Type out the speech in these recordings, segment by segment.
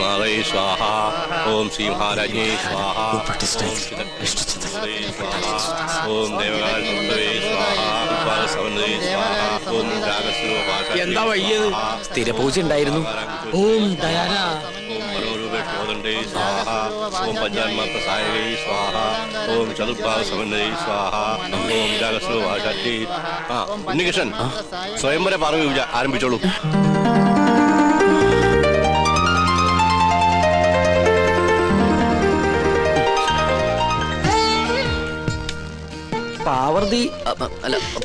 ശ്രീമാതേ സ്വാഹ. ഓം ശ്രീ മഹാരാജ്ഞേ സ്വാഹ. ഓം ദേവകാലേ സ്വാഹ. ഓം എന്താ വയ്യത്? സ്ഥിരപൂജ ഉണ്ടായിരുന്നു. ഓം ദയാന. ഓം മനോരൂപേ സ്വാഹ. ഓം പഞ്ചാന്മാത്രസായകൈ സ്വാഹ. ഓം ചതുർഭാഗ സമന്വയൈ സ്വാഹ. ഓം രാഗസ്വഭാഷാറ്റി. ഉണ്ണികൃഷ്ണൻ, സ്വയംവര പാർവ്വ പൂജ ആരംഭിച്ചോളൂ.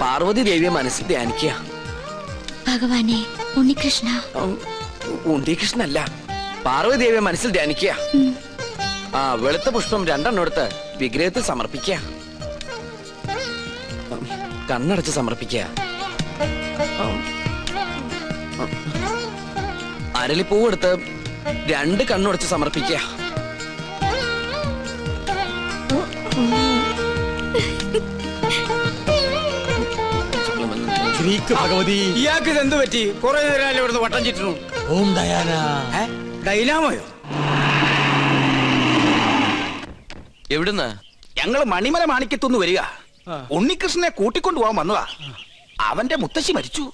പാർവതി ദേവിയെ മനസ്സിൽ ധ്യാനിക്കുക. ഭഗവാനെ, ഉണ്ണികൃഷ്ണ. ഉണ്ണികൃഷ്ണല്ല, പാർവതി ദേവിയെ മനസ്സിൽ ധ്യാനിക്കുക. വെളുത്ത പുഷ്പം 2 എടുത്ത് വിഗ്രഹത്തിൽ സമർപ്പിക്കുക. കണ്ണടച്ച് സമർപ്പിക്കുക. അരളിപ്പൂവെടുത്ത് 2 കണ്ണുടച്ച് സമർപ്പിക്കുക. ഭഗവതി, ഇയാൾക്ക് ഇതെന്ത് പറ്റി? കുറെ നേരം ഇവിടുന്ന് വട്ടം ചുറ്റുന്നു. ഓം ദയാന. ഡൈനാമോയോ? എവിടുന്ന്? ഞങ്ങള് മണിമല മാണിക്കത്തുനിന്ന് വരിക. ഉണ്ണികൃഷ്ണനെ കൂട്ടിക്കൊണ്ടുപോകാൻ വന്നതാ. അവന്റെ മുത്തശ്ശി മരിച്ചു.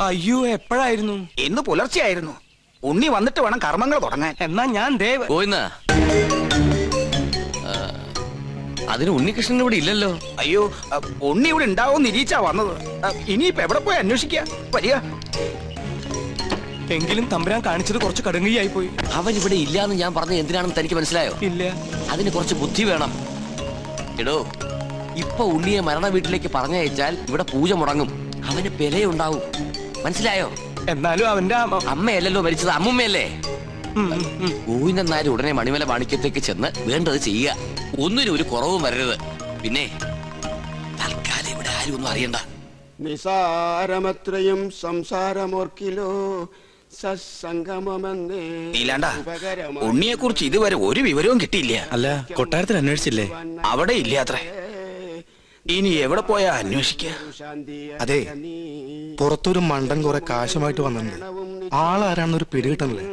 അയ്യോ, എപ്പോഴായിരുന്നു? ഇന്ന് പുലർച്ചെയായിരുന്നു. ഉണ്ണി വന്നിട്ട് വേണം കർമ്മങ്ങൾ തുടങ്ങാൻ. എന്നാ ഞാൻ പോയിന്നാ. അതിന് ഉണ്ണികൃഷ്ണൻ ഇവിടെ ഇല്ലല്ലോ. അയ്യോ, ഉണ്ണി ഇവിടെ ഉണ്ടാവും നിരീച്ചാ വന്നത്. ഇനിയിപ്പോ എവിടെ പോയി അന്വേഷിക്കുക? വരിക. എങ്കിലും തമ്പുരാൻ കാണിച്ചത് കുറച്ച് കടുങ്കയായി പോയി. അവൻ ഇവിടെ ഇല്ലാന്ന് ഞാൻ പറഞ്ഞത് എന്തിനാണെന്ന് തനിക്ക് മനസ്സിലായോ? ഇല്ല. അതിന് കുറച്ച് ബുദ്ധി വേണം. എടോ, ഇപ്പൊ ഉണ്ണിയെ മരണ വീട്ടിലേക്ക് പറഞ്ഞയച്ചാൽ ഇവിടെ പൂജ മുടങ്ങും. അവന് പെലയുണ്ടാവും. മനസ്സിലായോ? എന്നാലും അവന്റെ അമ്മയല്ലല്ലോ മരിച്ചത്, അമ്മുമ്മയല്ലേ? ഗോവിന്ദൻ നായർ ഉടനെ മണിമല മാണിക്യത്തേക്ക് ചെന്ന് വേണ്ടത് ചെയ്യുക. ഒന്നിനും ഒരു കുറവും വരരുത്. പിന്നെ തൽക്കാലം ഇവിടെ ആരും ഒന്നും അറിയണ്ട. നിസാരമത്രയും സംസാരമോർക്കിലോ സത്സംഗമമെന്നേ. നീലാണ്ട, ഉണ്ണിയെ കുറിച്ച് ഇതുവരെ ഒരു വിവരവും കിട്ടിയില്ല. അല്ല, കൊട്ടാരത്തിൽ അന്വേഷിച്ചില്ലേ? അവിടെ ഇല്ലാത്രേ. ഇനി എവിടെ പോയാ അന്വേഷിക്കുക? അതെ, പുറത്തൊരു മണ്ടൻ കുറെ കാശുമായിട്ട് വന്നിട്ടുണ്ട്. ആളാരാണെന്നൊരു പിടികിട്ടണല്ലേ.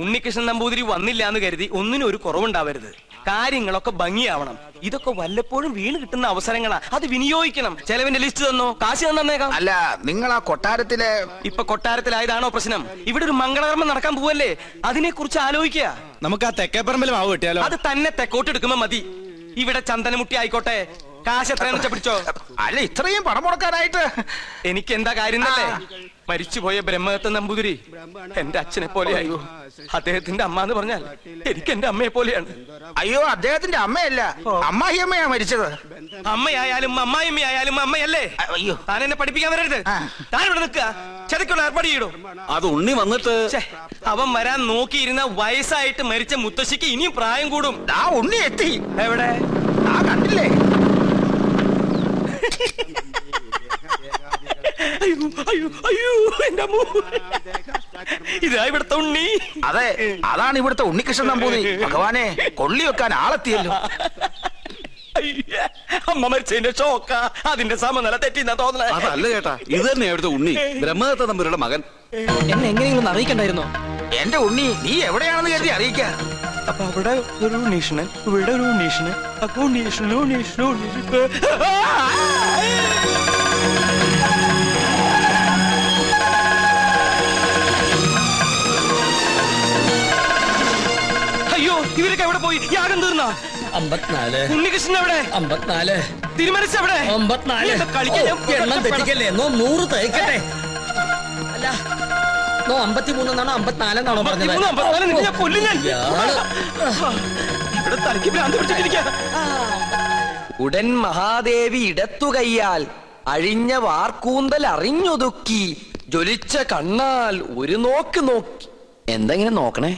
ഉണ്ണികൃഷ്ണൻ നമ്പൂതിരി വന്നില്ല എന്ന് കരുതി ഒന്നിനും ഒരു കുറവുണ്ടാവരുത്. കാര്യങ്ങളൊക്കെ ഭംഗിയാവണം. ഇതൊക്കെ വല്ലപ്പോഴും വീണ് കിട്ടുന്ന അവസരങ്ങളാ, അത് വിനിയോഗിക്കണം. ചെലവിന്റെ ലിസ്റ്റ് തന്നോ, കാശ് തന്നേക്കാം. അല്ല, നിങ്ങൾ ആ കൊട്ടാരത്തിലെ ഇപ്പൊ കൊട്ടാരത്തിലായതാണോ പ്രശ്നം? ഇവിടെ ഒരു മംഗളകർമ്മം നടക്കാൻ പോവല്ലേ, അതിനെ കുറിച്ച് ആലോചിക്കുക. നമുക്ക് ആ തെക്കേപ്പറമ്പിൽ മാവ് കിട്ടിയാലോ? അത് തന്നെ തെക്കോട്ടെടുക്കുമ്പോ മതി. ഇവിടെ ചന്ദനമുട്ടി ആയിക്കോട്ടെ. കാശ് എത്രയാന്ന് വെച്ചാ പിടിച്ചോ. അല്ല, ഇത്രയും പണം മുടക്കാനായിട്ട് എനിക്ക് എന്താ കാര്യം തന്നെ? മരിച്ചുപോയ ബ്രഹ്മദത്ത നമ്പൂതിരി എന്റെ അച്ഛനെ പോലെയായി. അദ്ദേഹത്തിന്റെ അമ്മ എന്ന് പറഞ്ഞാൽ എനിക്ക് എന്റെ അമ്മയെ പോലെയാണ്. അയ്യോ, അദ്ദേഹത്തിന്റെ അമ്മയല്ല, അമ്മായിയമ്മയാ മരിച്ചത്. അമ്മയായാലും അമ്മായിയമ്മയായാലും അമ്മയല്ലേ? അയ്യോ, താൻ എന്നെ പഠിപ്പിക്കാൻ വരരുത്. താൻ ഇവിടെ നിൽക്കുക. ചതക്കുള്ള ഏർപ്പാട് ചെയ്യടോ. അത് ഉണ്ണി വന്നിട്ട് അവൻ വരാൻ നോക്കിയിരുന്ന വയസ്സായിട്ട് മരിച്ച മുത്തശ്ശിക്ക് ഇനിയും പ്രായം കൂടും. ആ ഉണ്ണി എത്തി. എവിടെ? ആ കണ്ടില്ലേ? അയ്യോ അയ്യോ അയ്യോ, എന്റെ അമ്മ. ഇതാ ഇവിടുത്തെ ഉണ്ണി. അതെ, അതാണ് ഇവിടുത്തെ ഉണ്ണികൃഷ്ണൻ നമ്പൂതിരി. ഭഗവാനെ, കൊള്ളി വെക്കാൻ ആളെത്തിയല്ലോ. അമ്മ മരിച്ചതിന്റെ ഷോക്ക, അതിന്റെ സമനില തെറ്റിന്നാ തോന്നണേ. അതല്ല ചേട്ടാ, ഇത് തന്നെ ഇവിടുത്തെ ഉണ്ണി, ബ്രഹ്മദത്ത നമ്പൂതിരിയുടെ മകൻ. എന്നെ എങ്ങനെയെങ്കിലും അറിയിക്കണ്ടായിരുന്നോ? എന്റെ ഉണ്ണി നീ എവിടെയാണെന്ന് കരുതി അറിയിക്ക. അപ്പൊ അവിടെ ഒരു ഉണ്ണീഷണൻ, ഇവിടെ ഒരു ഉണ്ണീഷണൻ. അപ്പൊ ഉണ്ണീഷണൻ ഉണ്ണീഷണൻ ഉണ്ണീഷണൻ. അയ്യോ, ഇവരൊക്കെ എവിടെ പോയി? യാഗം തീർന്ന 54. ഉണ്ണികൃഷ്ണൻ എവിടെ? 54. തിരുമനസ് എവിടെ? 54. എണ്ണം തെറ്റിക്കല്ലേ? 100 തയ്ക്കട്ടെ. അല്ല, 53 എന്നാണോ 54 എന്നാണോ പറഞ്ഞത്? ഇവിടെ തലയ്ക്ക് ഭ്രാന്ത് പിടിച്ചിട്ടിരിക്കുക. ഉടൻ മഹാദേവി ഇടത്തു കയ്യാൽ അഴിഞ്ഞ വാർക്കൂന്തൽ അറിഞ്ഞൊതുക്കി ജ്വലിച്ച കണ്ണാൽ ഒരു നോക്ക് നോക്കി. എന്തെങ്ങനെ നോക്കണേ?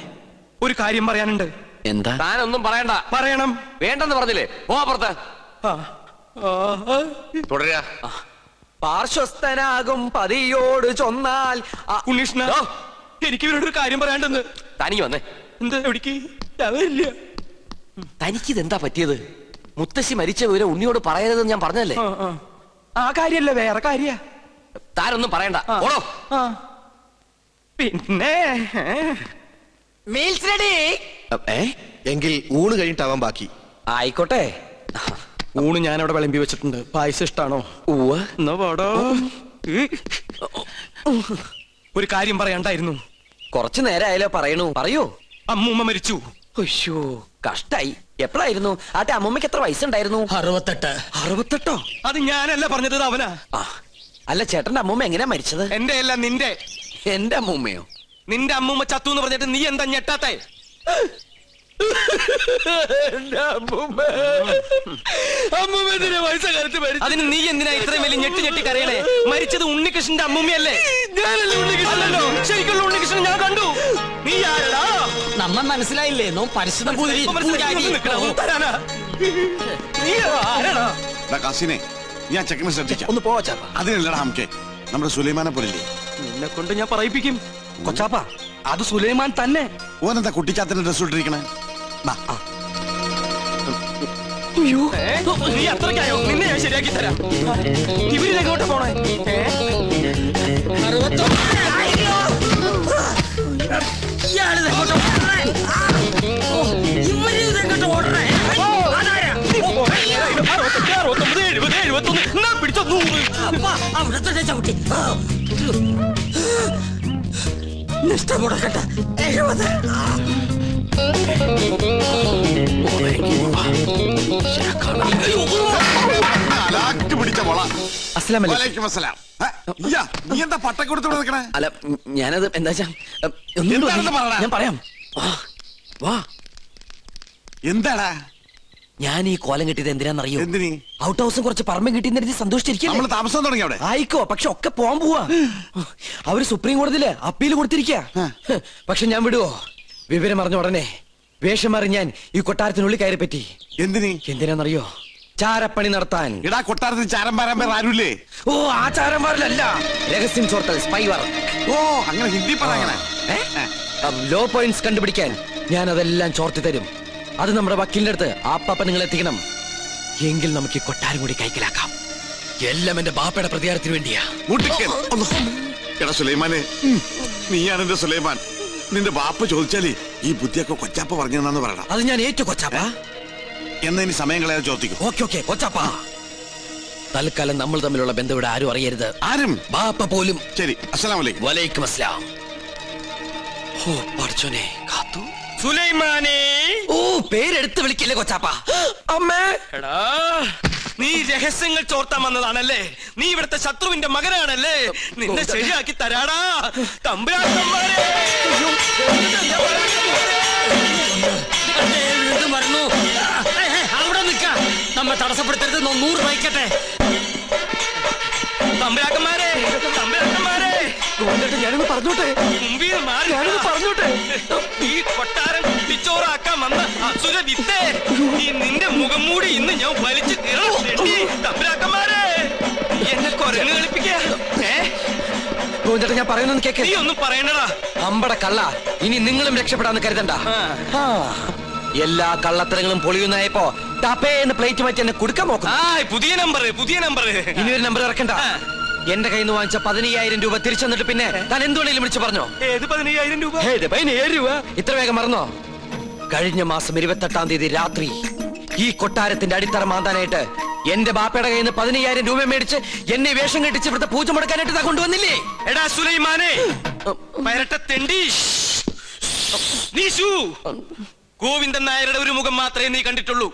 ഒരു കാര്യം പറയാനുണ്ട്. എന്താ? താനൊന്നും പറയണ്ട. പറയണം. വേണ്ടെന്ന് പറഞ്ഞില്ലേ? പോ പുറത്ത്. തുടരുക. പാർശ്വസ്ഥനാകും പതിയോട് ചൊന്നാൽ. ഉണ്ണീഷ്ണ, എനിക്ക് ഇവരോട് ഒരു കാര്യം പറയാണ്ടെന്ന്. തനിക്ക് വന്നേ. എന്താ? എവിടേക്ക്? വരില്ല. തനിക്കിതെന്താ പറ്റിയത്? മുത്തശ്ശി മരിച്ച വിവരം ഉണ്ണിയോട് പറയരുതെന്ന് ഞാൻ പറഞ്ഞല്ലേ? ആ കാര്യല്ല, വേറെ കാര്യ. താനൊന്നും പറയണ്ട. ഓടോ. പിന്നെ മീൽസ് റെഡി. എങ്കിൽ ഊണ് കഴിഞ്ഞിട്ടാവാൻ ബാക്കി. ആയിക്കോട്ടെ. ഊണ് ഞാൻ അവിടെ വിളമ്പി വെച്ചിട്ടുണ്ട്. പായസം ഇഷ്ടാണോ? എന്നാ പാടോ. ഒരു കാര്യം പറയാണ്ടായിരുന്നു. കുറച്ചു നേരമായാലോ പറയണു. പറയൂ. അമ്മൂമ്മ മരിച്ചു. അയ്യോ കഷ്ടായി. എപ്പോഴായിരുന്നു? ആട്ടെ അമ്മൂമ്മക്ക് എത്ര വയസ്സുണ്ടായിരുന്നു? 68. 68? അത് ഞാനല്ല പറഞ്ഞത്, അവനാ. അല്ല ചേട്ടന്റെ അമ്മൂമ്മ എങ്ങനെയാ മരിച്ചത്? എന്റെ അല്ല, നിന്റെ. എന്റെ അമ്മൂമ്മയോ? നിന്റെ അമ്മൂമ്മ ചത്തു എന്ന് പറഞ്ഞിട്ട് നീ എന്താ ഞെട്ടാത്തെ? അതിന് നീ എന്തിനാ ഇത്രയും വലിയ ഞെട്ടി കരയണേ? മരിച്ചത് ഉണ്ണികൃഷ്ണന്റെ അമ്മൂമ്മയല്ലേ? അല്ലല്ലോ, ശരിക്കുള്ള ഉണ്ണികൃഷ്ണൻ ഞാൻ കണ്ടു. നീ ആരടാ? നമ്മ മനസ്സിലായില്ലേ? നോ പരിശുദ്ധ കാസിനെ ഞാൻ ചെക്കനെ ശ്രദ്ധിക്കാം. ഒന്ന് പോവാ ചാപ്പ. അതിനല്ലടാ നമുക്ക് നമ്മുടെ സുലൈമാനെ പോലില്ലേ. നിന്നെ കൊണ്ട് ഞാൻ പറയിപ്പിക്കും. കൊച്ചാപ്പ അത് സുലൈമാൻ തന്നെ. ഓനെന്താ കുട്ടിച്ചാത്തന്റെ ഡ്രസ് ഇട്ടിരിക്കണേ? നീ അത്രയ്ക്കായോ? നിന്നെ ഞാൻ ശരിയാക്കി തരാം. ഇവരിതെങ്ങോട്ട് പോണേ? നീ എന്താ പട്ടം കൊടുത്തോണ്ട് നിൽക്കണേ? അല്ല ഞാനത് എന്താ ഞാൻ പറയാം. എന്താടാ ഞാൻ ഈ കോലം കിട്ടിയത് എന്തിനാന്നറിയോ? എന്തിനീ? ഔട്ട് ഹൗസും കുറച്ച് പറമ്പും കിട്ടിയെന്ന് സന്തോഷിച്ചിരിക്കും. നമ്മള് താമസം തുടങ്ങി അവിടെ. ആയിക്കോ, പക്ഷെ ഒക്കെ പോവാൻ പോവാ. അവര് സുപ്രീം കോടതിയില് അപ്പീൽ കൊടുത്തിരിക്ക. പക്ഷെ ഞാൻ വിടുവോ? വിവരം അറിഞ്ഞ ഉടനെ വേഷം മാറി ഞാൻ ഈ കൊട്ടാരത്തിനുള്ളിൽ കയറി പറ്റി. എന്തിനാന്നറിയോ? ചാരപ്പണി നടത്താൻ. ഇടാ കൊട്ടാരത്തിൽ ചാരം പാരാൻ പേർ ആരുമില്ലേ? ഓ ആ ചാരന്മാരിലല്ല, രഹസ്യം ചോർത്തൽ, സ്പൈ വർക്ക്. ഓ അങ്ങനെ ഹിന്ദി പറയണേ. ലോ പോയിന്റ്സ് കണ്ടുപിടിക്കാൻ ഞാൻ അതെല്ലാം ചോർത്തി തരും. അത് നമ്മുടെ വക്കീലിന്റെ അടുത്ത് ആപ്പാപ്പ നിങ്ങൾ എത്തിക്കണം. എങ്കിൽ നമുക്ക് ഈ കൊട്ടാരം കൂടി കൈക്കലാക്കാം. എല്ലാം എന്റെ ബാപ്പയുടെ പ്രതികാരത്തിന് വേണ്ടിയാ. എടാ സുലൈമാനെ, നീയാണ് എന്റെ സുലൈമാൻ. നിന്റെ ബാപ്പ ചോദിച്ചാലേ ഈ ബുദ്ധിയൊക്കെ കൊച്ചാപ്പ പറഞ്ഞെന്നു പറയണം. അത് ഞാൻ ഏറ്റു കൊച്ചാപ്പ. എന്നാ ഇനി സമയം കളയാതെ ചോദിക്കും. ഓക്കെ കൊച്ചാപ്പ. തൽക്കാലം നമ്മൾ തമ്മിലുള്ള ബന്ധം ഇവിടെ ആരും അറിയരുത്. ആരും? ബാപ്പ പോലും. ശരി. അസ്സലാമു അലൈക്കും. വലൈക്കും അസ്സലാം. ഓ പഠിച്ചോനെ കാത്തു. സുലൈമാനെ. ഓ പേരെടുത്ത് വിളിക്കില്ലേ കൊച്ചാപ്പ. അമ്മേ. എടാ നീ രഹസ്യങ്ങൾ ചോർത്താൻ വന്നതാണല്ലേ? നീ ഇവിടുത്തെ ശത്രുവിന്റെ മകനാണല്ലേ? നിന്നെ ശരിയാക്കി തരാടാ തമ്പുരാക്കന്മാരെ. അവിടെ നിൽക്ക. നമ്മെ തടസ്സപ്പെടുത്തരുത്. 100 വയ്ക്കട്ടെ. തമ്പുരാക്കന്മാരെ, ഞാനൊന്ന് പറഞ്ഞോട്ടെ. പറഞ്ഞോട്ടെ. ഈ കൊട്ടാരം കുട്ടിച്ചോറാക്കാൻ വന്ന അസുര വിത്തേ, ഈ നിന്റെ മുഖം മൂടി ഇന്ന് ഞാൻ വലിച്ചു തീർന്നു. തമ്പുരാക്കന്മാരെ, എന്നെ കൊരങ്ങ് കളിപ്പിക്കാ. ഞാൻ പറയുന്നത് കേക്ക്. നീ ഒന്നും പറയണ്ടടാ. അമ്പട കള്ള. ഇനി നിങ്ങളും രക്ഷപ്പെടാന്ന് കരുതണ്ട. എല്ലാ കള്ളത്തരങ്ങളും പൊളിയുന്നായപ്പോ ടപ്പേന്ന് പ്ലേറ്റ് മാറ്റി എന്നെ കൊടുക്കാൻ നോക്കും. പുതിയ നമ്പർ. ഇനിയൊരു നമ്പർ ഇറക്കണ്ട. എന്റെ കയ്യിൽ നിന്ന് വാങ്ങിച്ച 15,000 രൂപ തിരിച്ചു തന്നിട്ട് പിന്നെ താൻ എന്തുകൊണ്ടെങ്കിലും വിളിച്ചു പറഞ്ഞോ? ഏത് 15,000 രൂപ? 15,000 രൂപ? ഇത്ര വേഗം മറന്നോ? കഴിഞ്ഞ മാസം 28-ാം തീയതി രാത്രി ഈ കൊട്ടാരത്തിന്റെ അടിത്തറ മാന്താനായിട്ട് എന്റെ ബാപ്പയുടെ കയ്യിൽ നിന്ന് 15,000 രൂപ മേടിച്ച് എന്നെ വേഷം കെട്ടിച്ച് ഇവിടുത്തെ പൂജ മുടക്കാനായിട്ട് കൊണ്ടുവന്നില്ലേ? എടാ സുലൈമാനെ, പരട്ടത്തെണ്ടി. ഗോവിന്ദൻ നായരുടെ ഒരു മുഖം മാത്രമേ നീ കണ്ടിട്ടുള്ളൂ.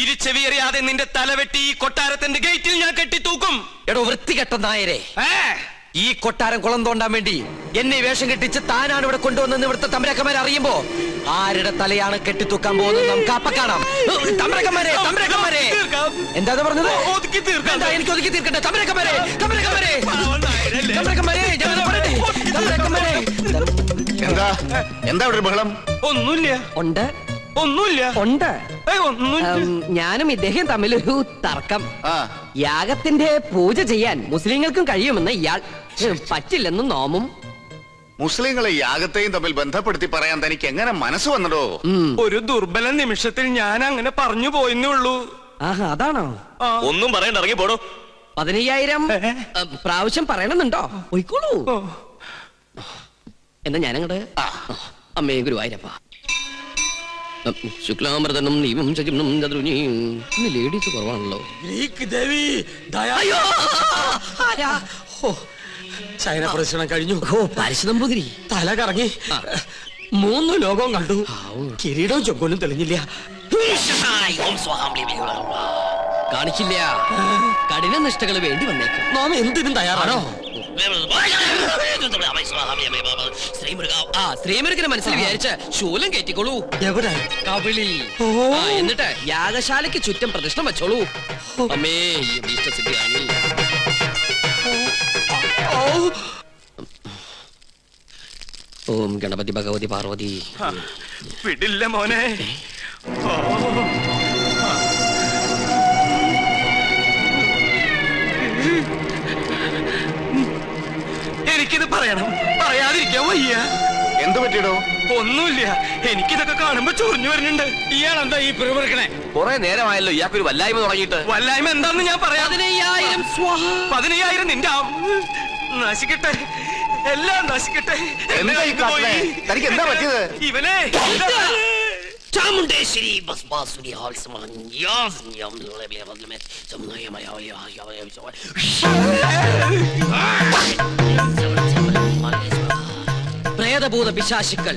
ഇരുചെവിയറിയാതെ നിന്റെ തലവെട്ടി ഈ കൊട്ടാരത്തിന്റെ ഗേറ്റിൽ ഞാൻ കെട്ടിത്തൂക്കും. എടോ വൃത്തികെട്ട നായരെ, ഈ കൊട്ടാരം കുളം തോണ്ടാൻ വേണ്ടി എന്നെ വേഷം കെട്ടിച്ച് താനാണ് ഇവിടെ കൊണ്ടുവന്നെന്ന് ഇവിടുത്തെ തമ്പരക്കന്മാരെ അറിയുമ്പോ ആരുടെ തലയാണ് കെട്ടിത്തൂക്കാൻ പോകുന്നത് നമുക്ക് അപ്പ കാണാം. തമ്പരക്കന്മാരെ എന്താ പറഞ്ഞത്? എനിക്ക് ഒതുക്കി തീർക്കട്ടെ. തമ്പരക്കന്മാരെ എന്താ ഒരു ബഹളം? ഒന്നുമില്ല. ഞാനും ഇദ്ദേഹം തമ്മിലൊരു തർക്കം. യാഗത്തിന്റെ പൂജ ചെയ്യാൻ മുസ്ലിങ്ങൾക്കും കഴിയുമെന്ന് ഇയാൾ പറ്റില്ലെന്നും നോമും. മുസ്ലിങ്ങളെ യാഗത്തെയും തമ്മിൽ ബന്ധപ്പെടുത്തി പറയാൻ തനിക്ക് എങ്ങനെ മനസ്സ് വന്നടോ? ഒരു ദുർബല നിമിഷത്തിൽ ഞാൻ അങ്ങനെ പറഞ്ഞു പോയെന്നുള്ളൂ. അതാണോ? ഒന്നും പറയണ്ട, ഇറങ്ങി പോടോ. 15,000 പ്രാവശ്യം പറയണമെന്നുണ്ടോ? പോയിക്കോളൂ. എന്നാ ഞാനങ്ങട് അമ്മേ ഗുരുവായൂരപ്പ. ശുക്ലാമൃതനും നീവും ചകിനും ചതുരുനിയും. ഇന്ന് ലേഡീസ് കുറവാണല്ലോ. അയ്യോ! ആരാ? ശയന പ്രദർശനം കഴിഞ്ഞു. ഓ പരശുനമ്പൂതിരി. തല കറങ്ങി 3 ലോകവും കണ്ടു. കിരീടവും ചൊക്കോലും തെളിഞ്ഞില്ല. കാണിക്കില്ല. കഠിന നിഷ്ഠകൾ വേണ്ടി വന്നേക്കും. നാം എന്തിനും തയ്യാറാണോ? ശ്രീമുരുകനെ മനസ്സിൽ വിചാരിച്ച് ശൂലം കയറ്റിക്കോളൂ. എവിടെ? കവിളിൽ. എന്നിട്ട് യാഗശാലയ്ക്ക് ചുറ്റും പ്രദക്ഷിണം വെച്ചോളൂ. അമ്മേ ഇഷ്ടസിദ്ധിയാണി. ഓം ഗണപതി ഭഗവതി പാർവതി. വിടില്ല മോനെ. എനിക്കിത് പറയണം, പറയാതിരിക്കാൻ വയ്യ. എന്ത് പറ്റിയടോ? ഒന്നുമില്ല, എനിക്കിതൊക്കെ കാണുമ്പോ ചൊറിഞ്ഞു വരുന്നുണ്ട്. ഇയാളെന്താ ഈ പിറുപിറുക്കണേ? കുറെ നേരമായല്ലോ ഇയാൾക്കൊരു വല്ലായ്മ തുടങ്ങിയിട്ട്. വല്ലായ്മ എന്താന്ന് ഞാൻ പറയാം. 15,000 നിന്റെ നശിക്കട്ടെ, എല്ലാം നശിക്കട്ടെ. എന്താ ഈ കാട്ടണേ? തനിക്ക് എന്താ പറ്റിയത്? ഇവനെ ചാമുണ്ടേശ്വരി പ്രേതഭൂത പിശാചുക്കൾ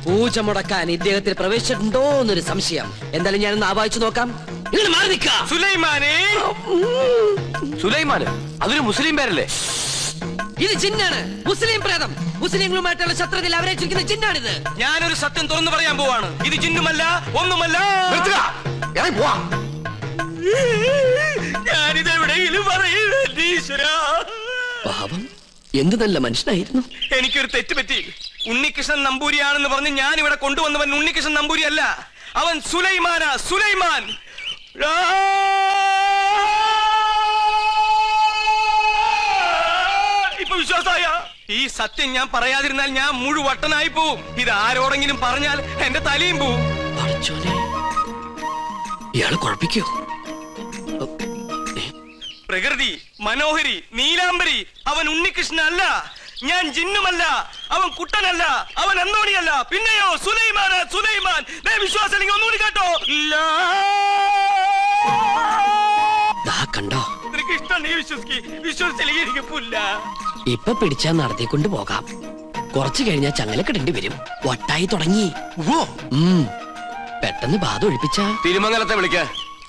പൂജ മുടക്കാൻ ഇദ്ദേഹത്തിൽ പ്രവേശിച്ചിട്ടുണ്ടോ എന്നൊരു സംശയം. എന്തായാലും ഞാനൊന്ന് ആവാഹിച്ചു നോക്കാം. ഇങ്ങനെ മാറി നിൽക്കാം. സുലൈമാനെ. സുലൈമാന് അതൊരു മുസ്ലിം പേരല്ലേ? ഇത് ജിന്നാണ്, മുസ്ലിം പ്രേതം. മുസ്ലിങ്ങളുമായിട്ടുള്ള ശത്രുതയിൽ അവരേറ്റിരിക്കുന്ന ജിന്നാണിത്. ഞാനൊരു സത്യം തുറന്നു പറയാൻ പോവാണ്. ഇത് ജിന്നുമല്ല, ഒന്നുമല്ല. ഞാനിത് എവിടെയെങ്കിലും പറയൂരാ. പാപം, എന്ത് നല്ല മനുഷ്യനായിരുന്നു. എനിക്കൊരു തെറ്റ് പറ്റി. ഉണ്ണികൃഷ്ണൻ നമ്പൂരിയാണെന്ന് പറഞ്ഞ് ഞാൻ ഇവിടെ കൊണ്ടുവന്നവൻ ഉണ്ണികൃഷ്ണൻ നമ്പൂരി അല്ല, അവൻ സുലൈമാനാ. സുലൈമാൻ. ഇപ്പൊ വിശ്വാസായ? ഈ സത്യം ഞാൻ പറയാതിരുന്നാൽ ഞാൻ മുഴുവട്ടനായി പോവും. ഇത് ആരോടെങ്കിലും പറഞ്ഞാൽ എന്റെ തലയും പോവും. ഇയാള് കുഴപ്പിക്കോ? പ്രകൃതി, മനോഹരി, നീലാംബരി, അവൻ ഉണ്ണികൃഷ്ണൻ അല്ല. ഞാൻ ജിന്നുമല്ല, അവൻ കുട്ടനല്ല, അവൻ അന്തോണിയല്ല. പിന്നെയോ സുലൈമാനാ. സുലൈമാൻ. വിശ്വാസം അല്ലെങ്കിൽ ഒന്നുകൂടി കേട്ടോ. കണ്ടോ? നിനക്ക് ഇഷ്ടം നീ വിശ്വസിച്ചില്ലെങ്കിൽ എനിക്ക് പുല്ല. ഇപ്പൊ പിടിച്ചാ നടത്തിക്കൊണ്ട് പോകാം. കുറച്ചു കഴിഞ്ഞാൽ ചങ്ങലക്കിടേണ്ടി വരും. വട്ടായി തുടങ്ങി. പെട്ടെന്ന് ബാധ ഒഴിപ്പിച്ച തിരുമംഗലത്തെ വിളിക്ക.